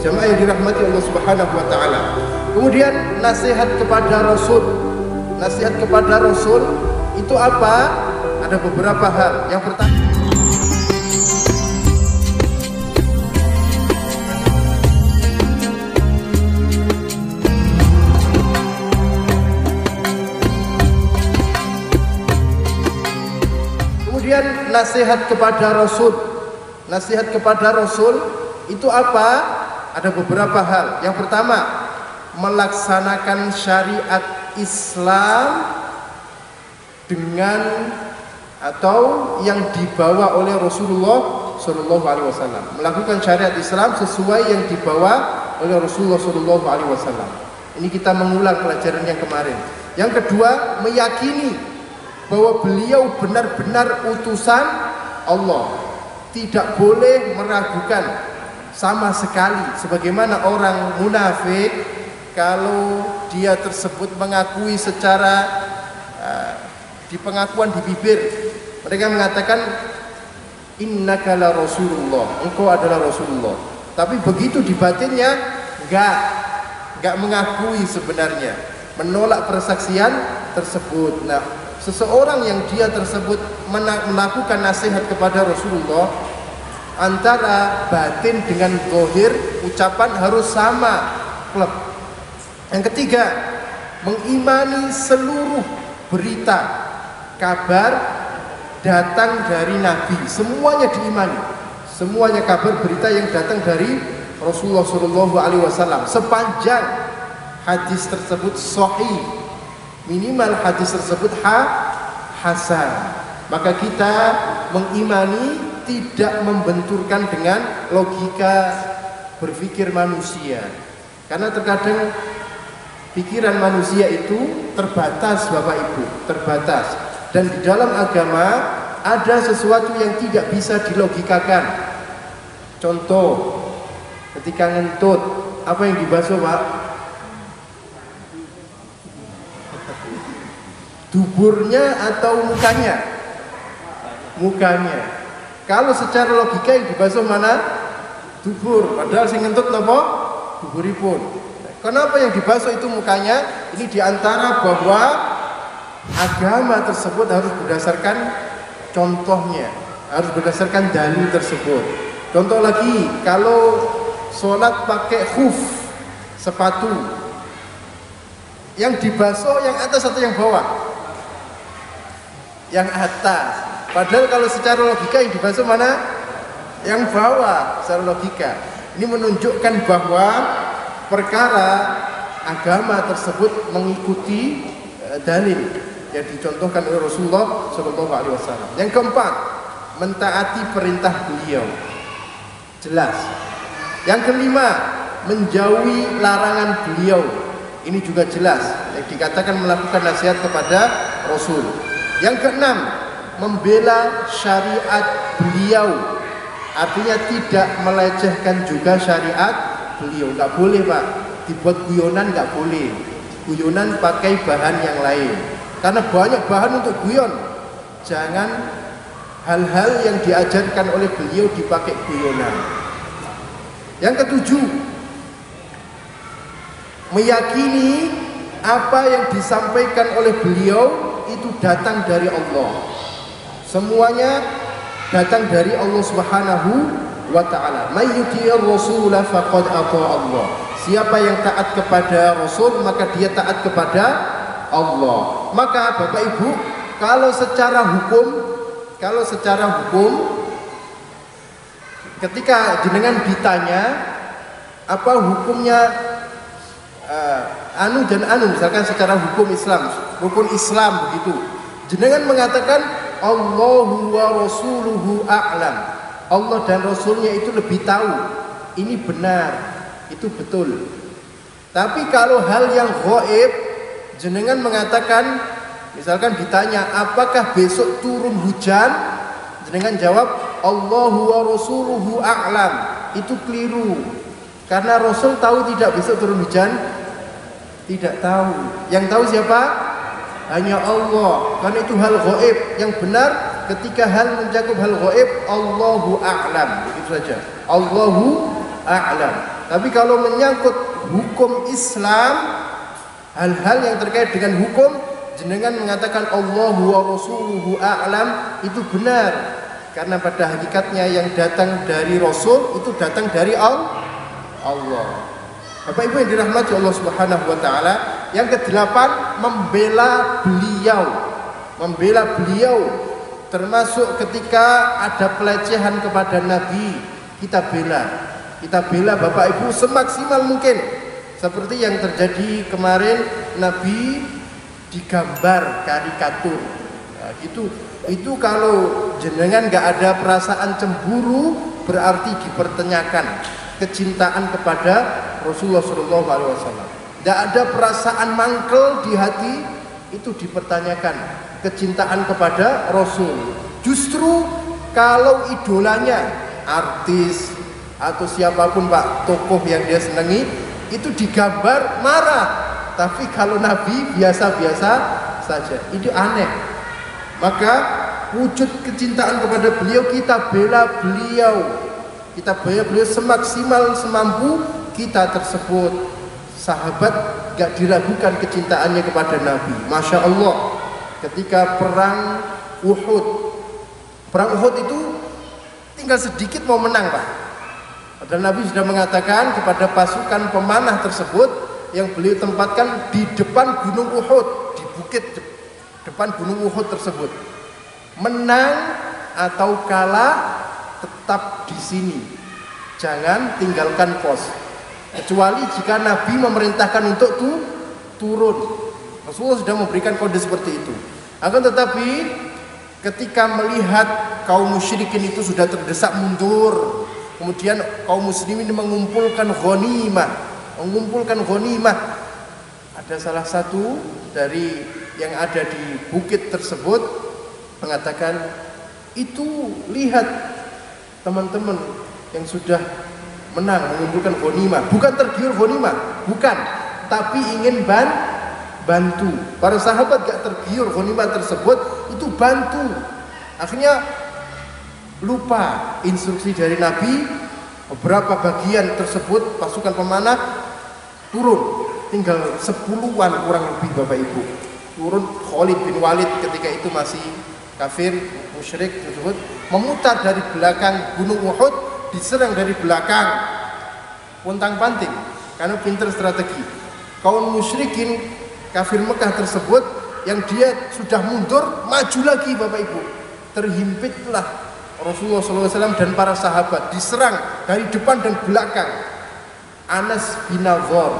Jamaah yang dirahmati Allah Subhanahu wa taala. Kemudian nasihat kepada Rasul. Nasihat kepada Rasul itu apa? Ada beberapa hal. Yang pertama, kemudian nasihat kepada Rasul. Nasihat kepada Rasul itu apa? Ada beberapa hal. Yang pertama, melaksanakan syariat Islam dengan atau yang dibawa oleh Rasulullah Shallallahu Alaihi Wasallam. Melakukan syariat Islam sesuai yang dibawa oleh Rasulullah Shallallahu Alaihi Wasallam. Ini kita mengulang pelajaran yang kemarin. Yang kedua, meyakini bahwa beliau benar-benar utusan Allah. Tidak boleh meragukan sama sekali, sebagaimana orang munafik kalau dia tersebut mengakui secara di pengakuan di bibir, mereka mengatakan innaka la rasulullah, engkau adalah Rasulullah, tapi begitu di batinnya enggak mengakui sebenarnya, menolak persaksian tersebut. Nah, seseorang yang dia tersebut melakukan nasihat kepada Rasulullah, antara batin dengan zahir ucapan harus sama klub. Yang ketiga, mengimani seluruh berita kabar datang dari Nabi, semuanya diimani, semuanya kabar berita yang datang dari Rasulullah Shallallahu Alaihi Wasallam, sepanjang hadis tersebut sahih, minimal hadis tersebut hasan, maka kita mengimani, tidak membenturkan dengan logika berpikir manusia, karena terkadang pikiran manusia itu terbatas, Bapak Ibu, terbatas. Dan di dalam agama ada sesuatu yang tidak bisa dilogikakan. Contoh, ketika ngentut, apa yang dibasuh, Pak? Duburnya atau mukanya? Mukanya. Kalau secara logika yang dibasuh mana? Dubur. Padahal sing ngentut napa? Duburipun. Kenapa yang dibasuh itu mukanya? Ini diantara bahwa agama tersebut harus berdasarkan contohnya, harus berdasarkan dalil tersebut. Contoh lagi, kalau sholat pakai khuf, sepatu, yang dibasuh yang atas atau yang bawah? Yang atas. Padahal kalau secara logika yang dibasuh mana? Yang bawah, secara logika. Ini menunjukkan bahwa perkara agama tersebut mengikuti dalil yang dicontohkan oleh Rasulullah Shallallahu Alaihi Wasallam. Yang keempat, mentaati perintah beliau, jelas. Yang kelima, menjauhi larangan beliau, ini juga jelas, yang dikatakan melakukan nasihat kepada Rasul. Yang keenam, membela syariat beliau, artinya tidak melecehkan juga syariat beliau. Nggak boleh, Pak, dibuat guyonan, nggak boleh. Guyonan pakai bahan yang lain, karena banyak bahan untuk guyon. Jangan hal-hal yang diajarkan oleh beliau dipakai guyonan. Yang ketujuh, meyakini apa yang disampaikan oleh beliau itu datang dari Allah. Semuanya datang dari Allah Subhanahu wa ta'ala. May yuti'ir rasula faqad ata'a Allah. Siapa yang taat kepada Rasul, maka dia taat kepada Allah. Maka Bapak Ibu, kalau secara hukum ketika jenengan ditanya apa hukumnya anu dan anu, misalkan secara hukum Islam, rukun Islam begitu, jenengan mengatakan Allahu wa rasuluhu a'lam, Allah dan Rasulnya itu lebih tahu, ini benar, itu betul. Tapi kalau hal yang gaib, jenengan mengatakan, misalkan ditanya apakah besok turun hujan, jenengan jawab Allahu wa rasuluhu a'lam, itu keliru. Karena Rasul tahu tidak besok turun hujan? Tidak tahu. Yang tahu siapa? Hanya Allah. Karena itu hal gaib. Yang benar ketika hal mencakup hal gaib, Allahu a'lam. Begitu saja. Allahu a'lam. Tapi kalau menyangkut hukum Islam, hal-hal yang terkait dengan hukum, jenengan mengatakan Allahu wa rasuluhu a'lam, itu benar. Karena pada hakikatnya yang datang dari Rasul itu datang dari Allah. Bapak Ibu yang dirahmati Allah Subhanahu wa taala, yang kedelapan, membela beliau termasuk ketika ada pelecehan kepada Nabi, kita bela Bapak Ibu semaksimal mungkin. Seperti yang terjadi kemarin, Nabi digambar karikatur. Nah, itu kalau jenengan nggak ada perasaan cemburu, berarti dipertanyakan kecintaan kepada Rasulullah SAW. Tidak ada perasaan mangkel di hati, itu dipertanyakan kecintaan kepada Rasul. Justru kalau idolanya artis atau siapapun Pak, tokoh yang dia senangi, itu digambar marah. Tapi kalau Nabi biasa-biasa saja, itu aneh. Maka wujud kecintaan kepada beliau, kita bela beliau semaksimal semampu kita tersebut. Sahabat gak diragukan kecintaannya kepada Nabi. Masya Allah, ketika perang Uhud itu tinggal sedikit mau menang Pak. Padahal Nabi sudah mengatakan kepada pasukan pemanah tersebut yang beliau tempatkan di depan gunung Uhud, di bukit depan gunung Uhud tersebut, menang atau kalah tetap di sini, jangan tinggalkan pos, kecuali jika Nabi memerintahkan untuk turun. Rasulullah sudah memberikan kode seperti itu. Akan tetapi ketika melihat kaum musyrikin itu sudah terdesak mundur, kemudian kaum muslimin mengumpulkan ghanimah, ada salah satu dari yang ada di bukit tersebut mengatakan, itu lihat teman-teman yang sudah menang mengumpulkan ghanimah, bukan tergiur ghanimah, bukan, tapi ingin bantu. Para sahabat gak tergiur ghanimah tersebut, itu bantu. Akhirnya lupa instruksi dari Nabi, beberapa bagian tersebut pasukan pemanah turun, tinggal 10-an kurang lebih Bapak Ibu. Turun Khalid bin Walid ketika itu masih kafir, musyrik tersebut, memutar dari belakang gunung Uhud, diserang dari belakang, pontang-panting, karena pintar strategi. Kaum musyrikin kafir Mekah tersebut yang dia sudah mundur, maju lagi Bapak Ibu. Terhimpitlah Rasulullah SAW dan para sahabat, diserang dari depan dan belakang. Anas bin Nadhr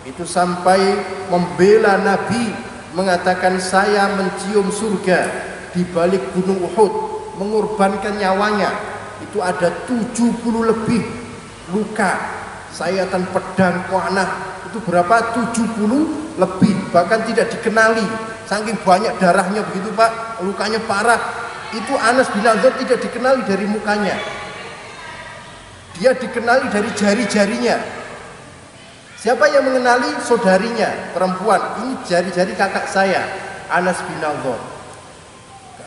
itu sampai membela Nabi, mengatakan saya mencium surga di balik gunung Uhud, mengorbankan nyawanya. Itu ada 70 lebih luka sayatan pedang panah, itu berapa? 70 lebih, bahkan tidak dikenali, saking banyak darahnya begitu Pak, lukanya parah. Itu Anas bin Nadhr tidak dikenali dari mukanya, dia dikenali dari jari-jarinya. Siapa yang mengenali? Saudarinya perempuan, ini jari-jari kakak saya, Anas bin Nadhr.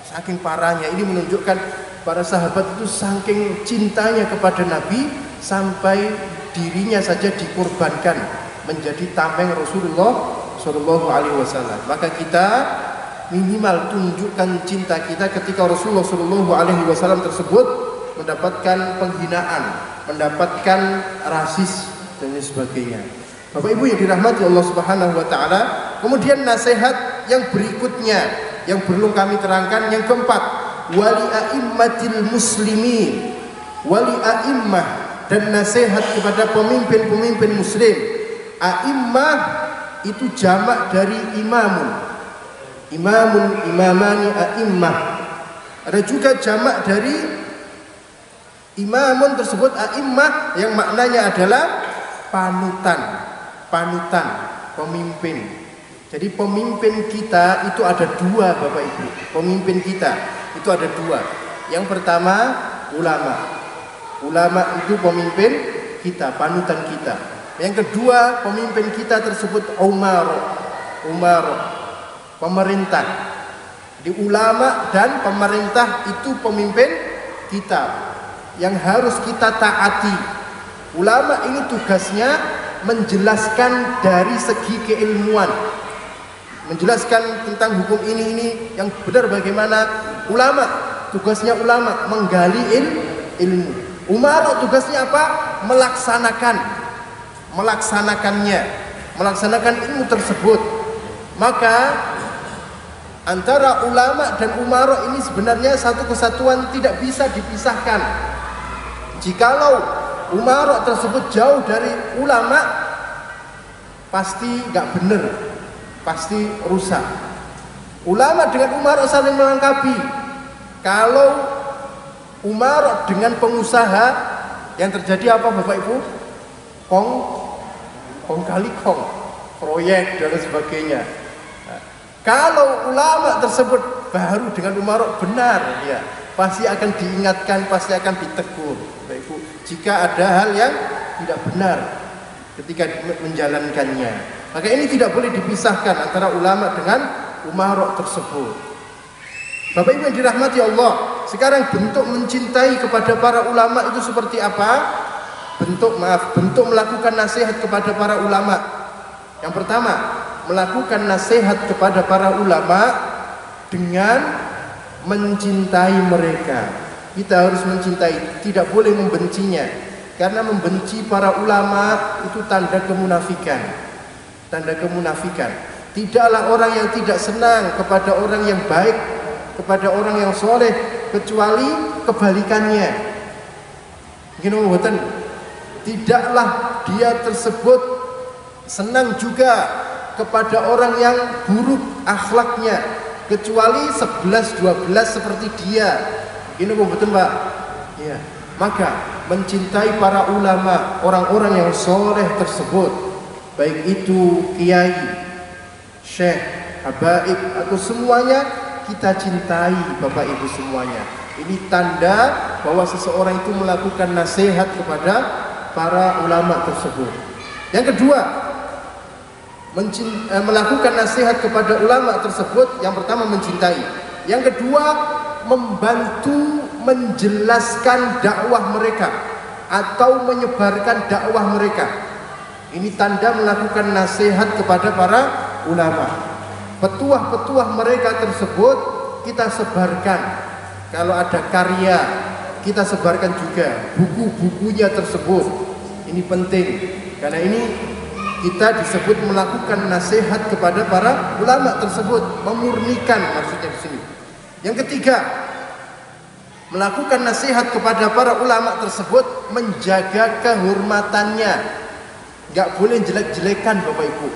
Saking parahnya, ini menunjukkan para sahabat itu saking cintanya kepada Nabi, sampai dirinya saja dikorbankan menjadi tameng Rasulullah SAW. Maka kita minimal tunjukkan cinta kita ketika Rasulullah SAW tersebut mendapatkan penghinaan, mendapatkan rasis dan sebagainya. Bapak Ibu yang dirahmati Allah Subhanahu wa taala, kemudian nasihat yang berikutnya yang perlu kami terangkan, yang keempat, wali a'immatil muslimin, wali a'immah, dan nasihat kepada pemimpin-pemimpin muslim. A'immah itu jamak dari imamani a'immah. Ada juga jamak dari imamun tersebut, a'immah, yang maknanya adalah panutan, pemimpin. Jadi pemimpin kita itu ada dua Bapak Ibu. Pemimpin kita itu ada dua. Yang pertama ulama itu pemimpin kita, panutan kita. Yang kedua, pemimpin kita tersebut umar, pemerintah. Di ulama dan pemerintah itu pemimpin kita yang harus kita taati, Ulama ini tugasnya menjelaskan dari segi keilmuan, menjelaskan tentang hukum ini yang benar bagaimana. Ulama, tugasnya ulama menggali ilmu. Umara tugasnya apa? Melaksanakan ilmu tersebut. Maka antara ulama dan umara ini sebenarnya satu kesatuan, tidak bisa dipisahkan. Jikalau umara tersebut jauh dari ulama, pasti gak benar, pasti rusak. Ulama dengan umara saling melengkapi. Kalau umara dengan pengusaha, yang terjadi apa Bapak Ibu? Kong kali kong, proyek dan sebagainya. Nah, kalau ulama tersebut baru dengan umara benar, ya pasti akan diingatkan, pasti akan ditegur, Bapak Ibu, jika ada hal yang tidak benar ketika menjalankannya. Maka ini tidak boleh dipisahkan antara ulama dengan umara tersebut. Bapak Ibu yang dirahmati Allah, sekarang bentuk mencintai kepada para ulama itu seperti apa? Bentuk melakukan nasihat kepada para ulama. Yang pertama, melakukan nasihat kepada para ulama dengan mencintai mereka. Kita harus mencintai, tidak boleh membencinya. Karena membenci para ulama itu tanda kemunafikan. Tanda kemunafikan. Tidaklah orang yang tidak senang kepada orang yang baik, kepada orang yang soleh, kecuali kebalikannya. Gini mboten. Tidaklah dia tersebut senang juga kepada orang yang buruk akhlaknya, kecuali 11-12 seperti dia. Ini betul Pak? Ya. Maka mencintai para ulama, orang-orang yang soleh tersebut, baik itu kiai, syekh, habaib atau semuanya, kita cintai Bapak Ibu semuanya. Ini tanda bahwa seseorang itu melakukan nasihat kepada para ulama tersebut. Yang kedua, melakukan nasihat kepada ulama tersebut. Yang pertama mencintai, yang kedua membantu menjelaskan dakwah mereka atau menyebarkan dakwah mereka. Ini tanda melakukan nasihat kepada para ulama. Petuah-petuah mereka tersebut kita sebarkan. Kalau ada karya, kita sebarkan juga buku-bukunya tersebut. Ini penting, karena ini kita disebut melakukan nasihat kepada para ulama tersebut, memurnikan maksudnya di sini. Yang ketiga, melakukan nasihat kepada para ulama tersebut, menjaga kehormatannya. Gak boleh jelek-jelekan Bapak Ibu.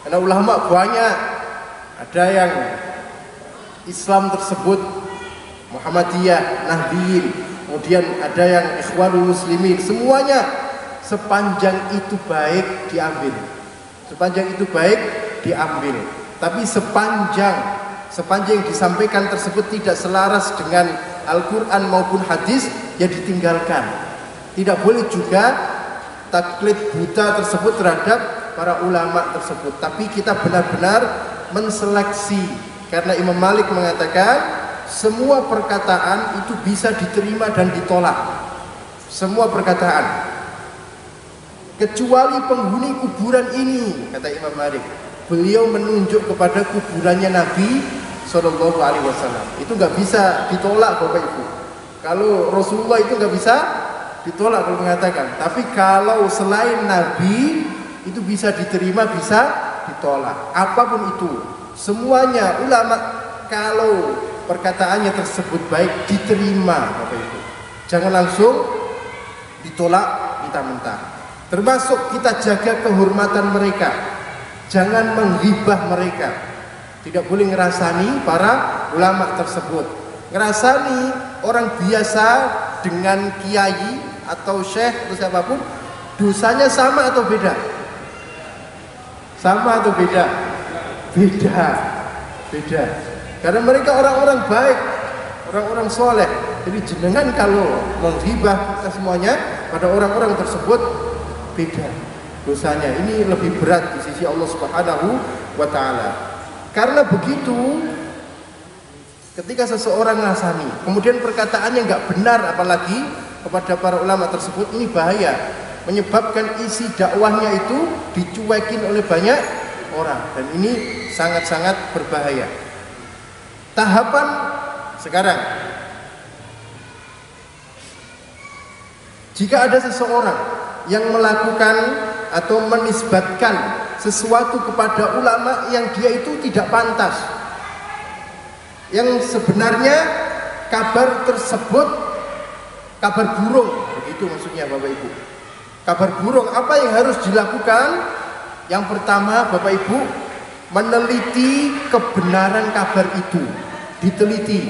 Karena ulama banyak, ada yang Islam tersebut Muhammadiyah, Nahdliyin, kemudian ada yang Ikhwanul Muslimin, semuanya sepanjang itu baik diambil. Sepanjang itu baik diambil. Tapi sepanjang yang disampaikan tersebut tidak selaras dengan Al-Quran maupun hadis, ya ditinggalkan. Tidak boleh juga taklid buta tersebut terhadap para ulama tersebut. Tapi kita benar-benar menseleksi. Karena Imam Malik mengatakan semua perkataan itu bisa diterima dan ditolak. Semua perkataan, kecuali penghuni kuburan ini, kata Imam Malik. Beliau menunjuk kepada kuburannya Nabi Shallallahu Alaihi Wasallam. Itu nggak bisa ditolak Bapak Ibu. Kalau Rasulullah itu nggak bisa ditolak kalau mengatakan. Tapi kalau selain Nabi itu bisa diterima, bisa ditolak. Apapun itu, semuanya ulama kalau perkataannya tersebut baik diterima Bapak Ibu. Jangan langsung ditolak mentah-mentah. Termasuk kita jaga kehormatan mereka. Jangan menghibah mereka. Tidak boleh ngerasani para ulama tersebut. Ngerasani orang biasa dengan kiai atau syekh atau siapapun, dosanya sama atau beda? Sama atau beda? Beda. Karena mereka orang-orang baik, orang-orang soleh. Jadi jenengan kalau menghibah kita semuanya pada orang-orang tersebut, beda dosanya. Ini lebih berat di sisi Allah Subhanahu wa Ta'ala. Karena begitu, ketika seseorang ngasani, kemudian perkataannya nggak benar, apalagi kepada para ulama tersebut, ini bahaya. menyebabkan isi dakwahnya itu dicuekin oleh banyak orang, dan ini sangat-sangat berbahaya. Tahapan sekarang, jika ada seseorang yang melakukan atau menisbatkan sesuatu kepada ulama yang dia itu tidak pantas, yang sebenarnya kabar tersebut kabar burung, begitu maksudnya Bapak Ibu. Kabar burung, apa yang harus dilakukan? Yang pertama, Bapak Ibu, meneliti kebenaran kabar itu. Diteliti,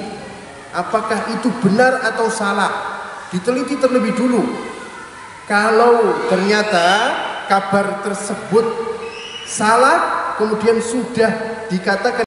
apakah itu benar atau salah. Diteliti terlebih dulu. Kalau ternyata kabar tersebut salah, kemudian sudah dikatakan